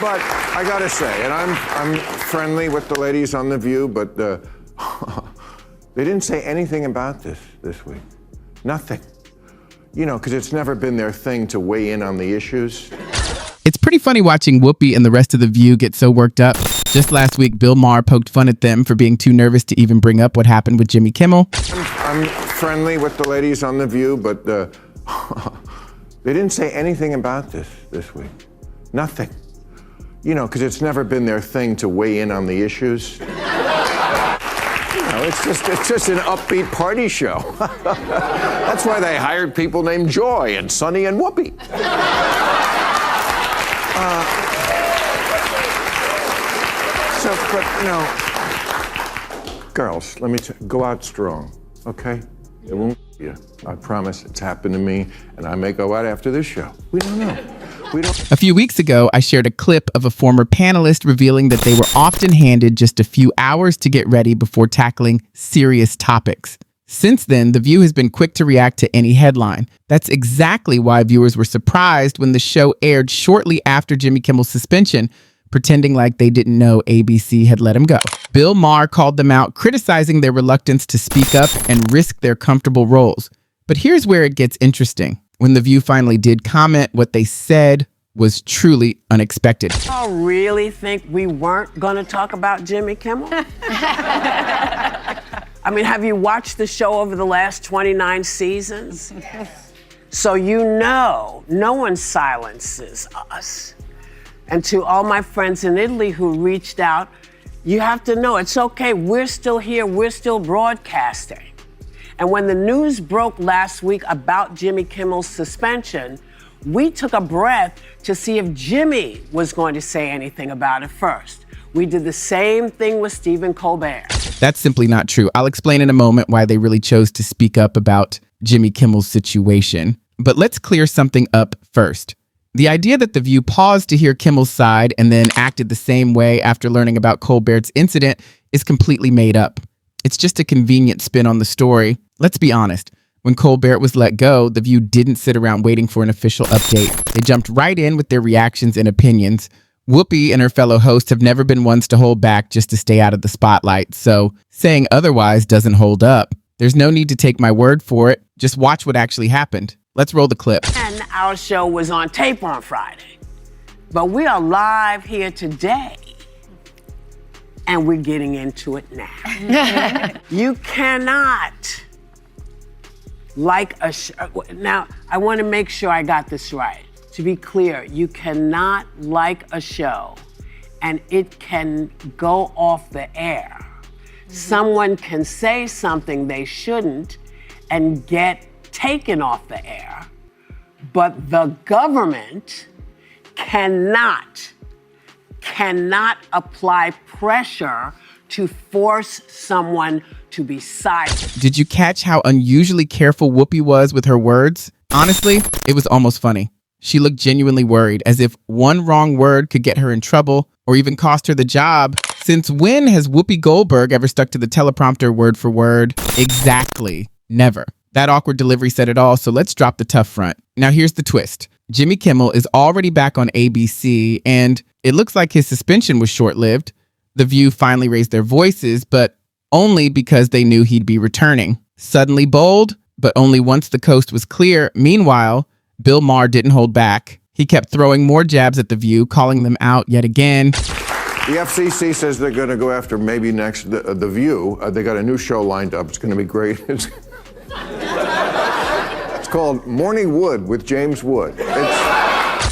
But I gotta say, and I'm friendly with the ladies on The View, but they didn't say anything about this week. Nothing. You know, because it's never been their thing to weigh in on the issues. It's pretty funny watching Whoopi and the rest of The View get so worked up. Just last week, Bill Maher poked fun at them for being too nervous to even bring up what happened with Jimmy Kimmel. I'm friendly with the ladies on The View, but they didn't say anything about this week. Nothing. You know, because it's never been their thing to weigh in on the issues. You know, it's just an upbeat party show. That's why they hired people named Joy and Sonny and Whoopi. But no, girls, let me go out strong, okay? It won't you. I promise. It's happened to me, and I may go out after this show. We don't know. A few weeks ago, I shared a clip of a former panelist revealing that they were often handed just a few hours to get ready before tackling serious topics. Since then, The View has been quick to react to any headline. That's exactly why viewers were surprised when the show aired shortly after Jimmy Kimmel's suspension, pretending like they didn't know ABC had let him go. Bill Maher called them out, criticizing their reluctance to speak up and risk their comfortable roles. But here's where it gets interesting. When The View finally did comment, what they said was truly unexpected. I really think we weren't going to talk about Jimmy Kimmel? I mean, have you watched the show over the last 29 seasons? So you know, no one silences us. And to all my friends in Italy who reached out, you have to know it's okay. We're still here. We're still broadcasting. And when the news broke last week about Jimmy Kimmel's suspension, we took a breath to see if Jimmy was going to say anything about it first. We did the same thing with Stephen Colbert. That's simply not true. I'll explain in a moment why they really chose to speak up about Jimmy Kimmel's situation. But let's clear something up first. The idea that The View paused to hear Kimmel's side and then acted the same way after learning about Colbert's incident is completely made up. It's just a convenient spin on the story. Let's be honest. When Colbert was let go, The View didn't sit around waiting for an official update. They jumped right in with their reactions and opinions. Whoopi and her fellow hosts have never been ones to hold back just to stay out of the spotlight, so saying otherwise doesn't hold up. There's no need to take my word for it. Just watch what actually happened. Let's roll the clip. And our show was on tape on Friday, but we are live here today, and we're getting into it now. You cannot like a show. Now, I want to make sure I got this right. To be clear, you cannot like a show and it can go off the air. Someone can say something they shouldn't and get taken off the air, but the government cannot apply pressure to force someone to be silent. Did you catch how unusually careful Whoopi was with her words? Honestly, it was almost funny. She looked genuinely worried, as if one wrong word could get her in trouble or even cost her the job. Since when has Whoopi Goldberg ever stuck to the teleprompter word for word? Exactly. Never. That awkward delivery said it all, so let's drop the tough front. Now here's the twist. Jimmy Kimmel is already back on ABC, and it looks like his suspension was short-lived. The View finally raised their voices, but only because they knew he'd be returning. Suddenly bold, but only once the coast was clear. Meanwhile, Bill Maher didn't hold back. He kept throwing more jabs at The View, calling them out yet again. The FCC says they're going to go after maybe next The View. They got a new show lined up. It's going to be great. It's called Morning Wood with James Wood.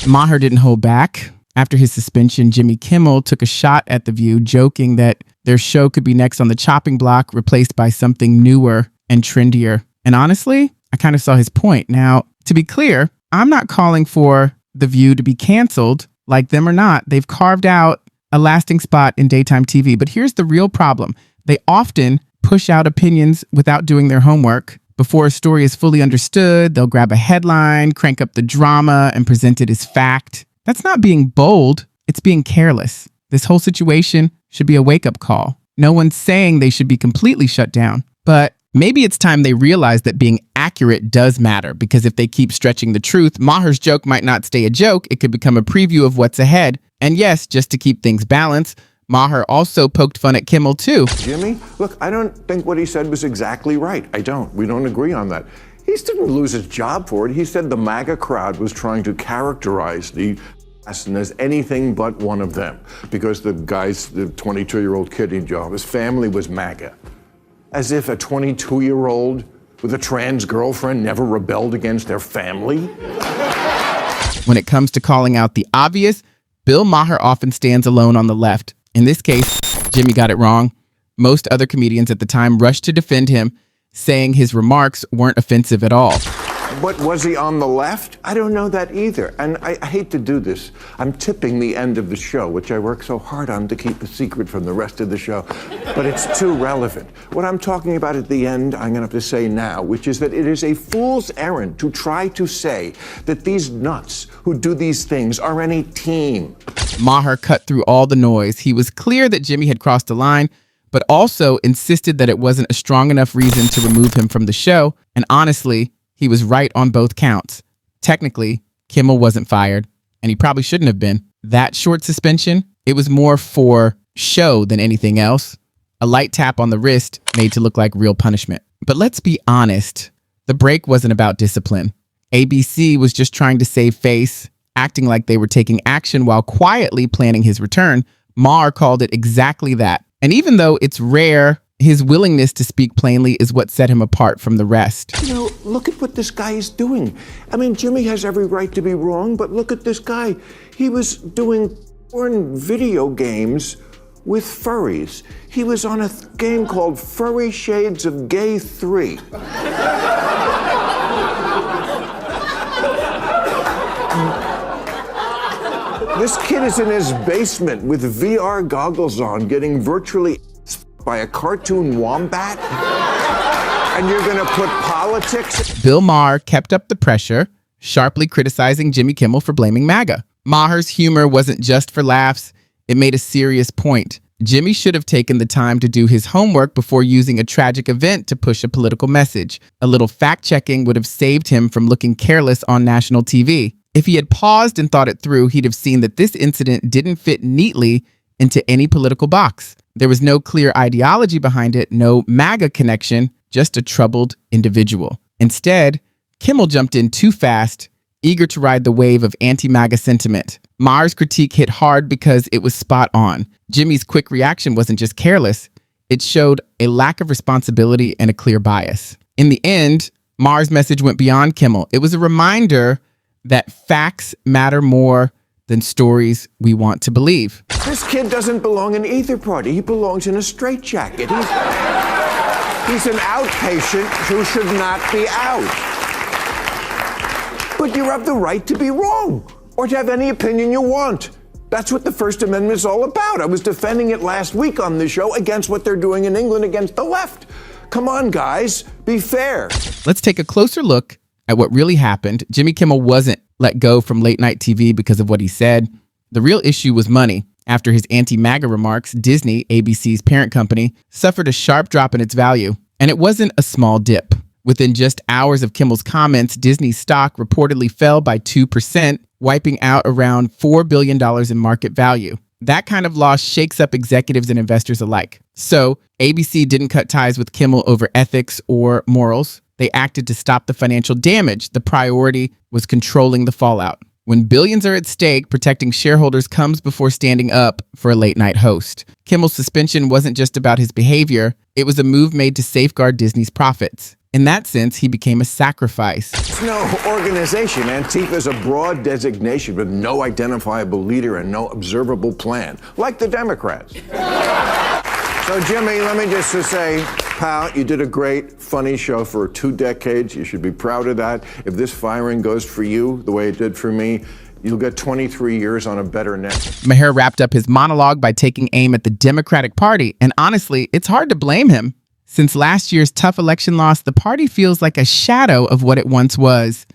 Maher didn't hold back. After his suspension, Jimmy Kimmel took a shot at The View, joking that their show could be next on the chopping block, replaced by something newer and trendier. And honestly, I kind of saw his point. Now, to be clear, I'm not calling for The View to be canceled. Like them or not, they've carved out a lasting spot in daytime TV. But here's the real problem. They often push out opinions without doing their homework. Before a story is fully understood, they'll grab a headline, crank up the drama, and present it as fact. That's not being bold. It's being careless. This whole situation should be a wake-up call. No one's saying they should be completely shut down, but Maybe it's time they realize that being accurate does matter, because if they keep stretching the truth, Maher's joke might not stay a joke. It could become a preview of what's ahead. And yes, just to keep things balanced, Maher also poked fun at Kimmel too. Jimmy, look, I don't think what he said was exactly right. I don't. We don't agree on that. He didn't lose his job for it. He said the MAGA crowd was trying to characterize the assassin as anything but one of them, because the 22-year-old kid, his family was MAGA. As if a 22-year-old with a trans girlfriend never rebelled against their family. When it comes to calling out the obvious, Bill Maher often stands alone on the left. In this case, Jimmy got it wrong. Most other comedians at the time rushed to defend him, saying his remarks weren't offensive at all. But was he on the left? I don't know that either. And I hate to do this. I'm tipping the end of the show, which I work so hard on to keep a secret from the rest of the show. But it's too relevant. What I'm talking about at the end, I'm going to have to say now, which is that it is a fool's errand to try to say that these nuts who do these things are any team. Maher cut through all the noise. He was clear that Jimmy had crossed the line, but also insisted that it wasn't a strong enough reason to remove him from the show. And honestly, he was right on both counts. Technically, Kimmel wasn't fired, and he probably shouldn't have been. That short suspension, it was more for show than anything else. A light tap on the wrist made to look like real punishment. But let's be honest, the break wasn't about discipline. ABC was just trying to save face, acting like they were taking action while quietly planning his return. Maher called it exactly that. And even though it's rare, his willingness to speak plainly is what set him apart from the rest. You know, look at what this guy is doing. I mean, Jimmy has every right to be wrong, but look at this guy. He was doing porn video games with furries. He was on a game called Furry Shades of Gay 3. This kid is in his basement with VR goggles on, getting virtually by a cartoon wombat? And you're gonna put politics? Bill Maher kept up the pressure, sharply criticizing Jimmy Kimmel for blaming MAGA. Maher's humor wasn't just for laughs, it made a serious point. Jimmy should have taken the time to do his homework before using a tragic event to push a political message. A little fact-checking would have saved him from looking careless on national TV. If he had paused and thought it through, he'd have seen that this incident didn't fit neatly into any political box. There was no clear ideology behind it, no MAGA connection, just a troubled individual. Instead, Kimmel jumped in too fast, eager to ride the wave of anti-MAGA sentiment. Maher's critique hit hard because it was spot on. Jimmy's quick reaction wasn't just careless, it showed a lack of responsibility and a clear bias. In the end, Maher's message went beyond Kimmel. It was a reminder that facts matter more than stories we want to believe. This kid doesn't belong in either party. He belongs in a straitjacket. He's an outpatient who should not be out. But you have the right to be wrong, or to have any opinion you want. That's what the First Amendment is all about. I was defending it last week on this show against what they're doing in England against the left. Come on, guys, be fair. Let's take a closer look at what really happened. Jimmy Kimmel wasn't let go from late night TV because of what he said. The real issue was money. After his anti-MAGA remarks, Disney, ABC's parent company, suffered a sharp drop in its value. And it wasn't a small dip. Within just hours of Kimmel's comments, Disney's stock reportedly fell by 2%, wiping out around $4 billion in market value. That kind of loss shakes up executives and investors alike. So ABC didn't cut ties with Kimmel over ethics or morals. They acted to stop the financial damage. The priority was controlling the fallout. When billions are at stake, protecting shareholders comes before standing up for a late-night host. Kimmel's suspension wasn't just about his behavior. It was a move made to safeguard Disney's profits. In that sense, he became a sacrifice. It's no organization. Antifa is a broad designation with no identifiable leader and no observable plan, like the Democrats. So, Jimmy, let me just say, pal, you did a great, funny show for 2 decades. You should be proud of that. If this firing goes for you the way it did for me, you'll get 23 years on a better net. Maher wrapped up his monologue by taking aim at the Democratic Party. And honestly, it's hard to blame him. Since last year's tough election loss, the party feels like a shadow of what it once was.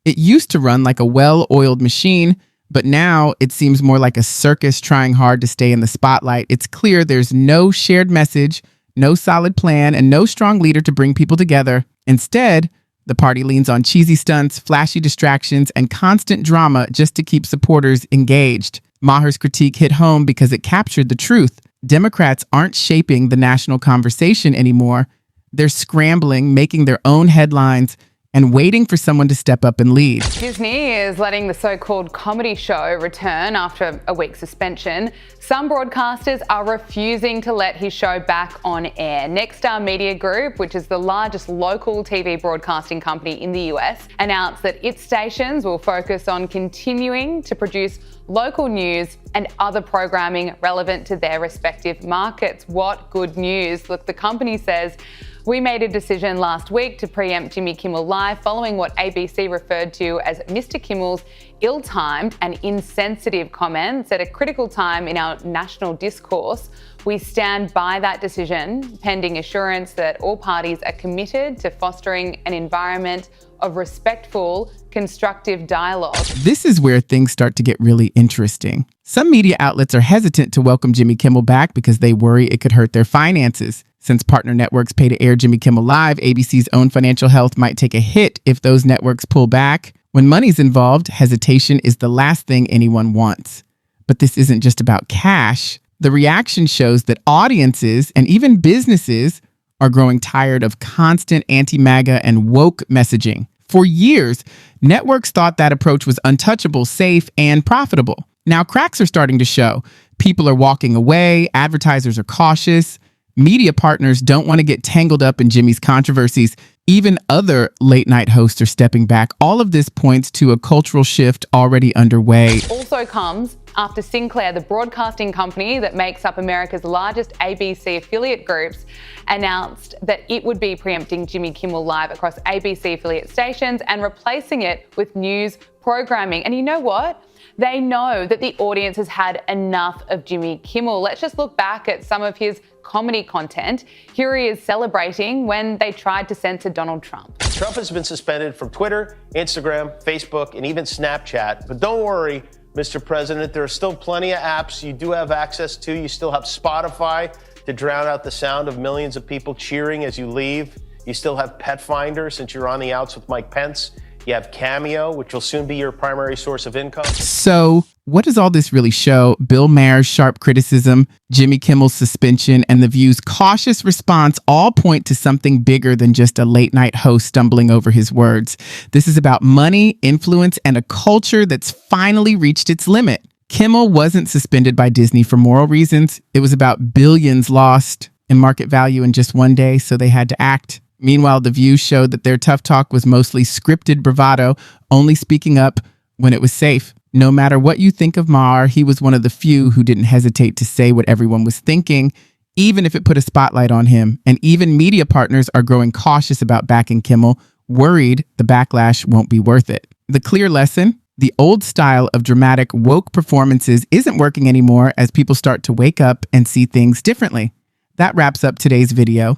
It used to run like a well-oiled machine, but now it seems more like a circus trying hard to stay in the spotlight. It's clear there's no shared message, no solid plan, and no strong leader to bring people together. Instead, the party leans on cheesy stunts, flashy distractions, and constant drama just to keep supporters engaged. Maher's critique hit home because it captured the truth. Democrats aren't shaping the national conversation anymore. They're scrambling, making their own headlines, and waiting for someone to step up and lead. Disney is letting the so-called comedy show return after a week's suspension. Some broadcasters are refusing to let his show back on air. Nexstar Media Group, which is the largest local TV broadcasting company in the US, announced that its stations will focus on continuing to produce local news and other programming relevant to their respective markets. What good news. Look, the company says, we made a decision last week to preempt Jimmy Kimmel Live following what ABC referred to as Mr. Kimmel's ill-timed and insensitive comments at a critical time in our national discourse. We stand by that decision, pending assurance that all parties are committed to fostering an environment of respectful, constructive dialogue. This is where things start to get really interesting. Some media outlets are hesitant to welcome Jimmy Kimmel back because they worry it could hurt their finances. Since partner networks pay to air Jimmy Kimmel Live, ABC's own financial health might take a hit if those networks pull back. When money's involved, hesitation is the last thing anyone wants. But this isn't just about cash. The reaction shows that audiences and even businesses are growing tired of constant anti-MAGA and woke messaging. For years, networks thought that approach was untouchable, safe, and profitable. Now cracks are starting to show. People are walking away, advertisers are cautious, media partners don't want to get tangled up in Jimmy's controversies. Even other late-night hosts are stepping back. All of this points to a cultural shift already underway. Also comes after Sinclair, the broadcasting company that makes up America's largest ABC affiliate groups, announced that it would be preempting Jimmy Kimmel Live across ABC affiliate stations and replacing it with news programming. And you know what? They know that the audience has had enough of Jimmy Kimmel. Let's just look back at some of his comedy content. Here he is celebrating when they tried to censor Donald Trump. Trump has been suspended from Twitter, Instagram, Facebook, and even Snapchat. But don't worry, Mr. President, there are still plenty of apps you do have access to. You still have Spotify to drown out the sound of millions of people cheering as you leave. You still have Pet Finder since you're on the outs with Mike Pence. You have Cameo, which will soon be your primary source of income. So, what does all this really show? Bill Maher's sharp criticism, Jimmy Kimmel's suspension, and The View's cautious response all point to something bigger than just a late-night host stumbling over his words. This is about money, influence, and a culture that's finally reached its limit. Kimmel wasn't suspended by Disney for moral reasons. It was about billions lost in market value in just one day, so they had to act. Meanwhile, The View showed that their tough talk was mostly scripted bravado, only speaking up when it was safe. No matter what you think of Maher, he was one of the few who didn't hesitate to say what everyone was thinking, even if it put a spotlight on him. And even media partners are growing cautious about backing Kimmel, worried the backlash won't be worth it. The clear lesson? The old style of dramatic, woke performances isn't working anymore as people start to wake up and see things differently. That wraps up today's video.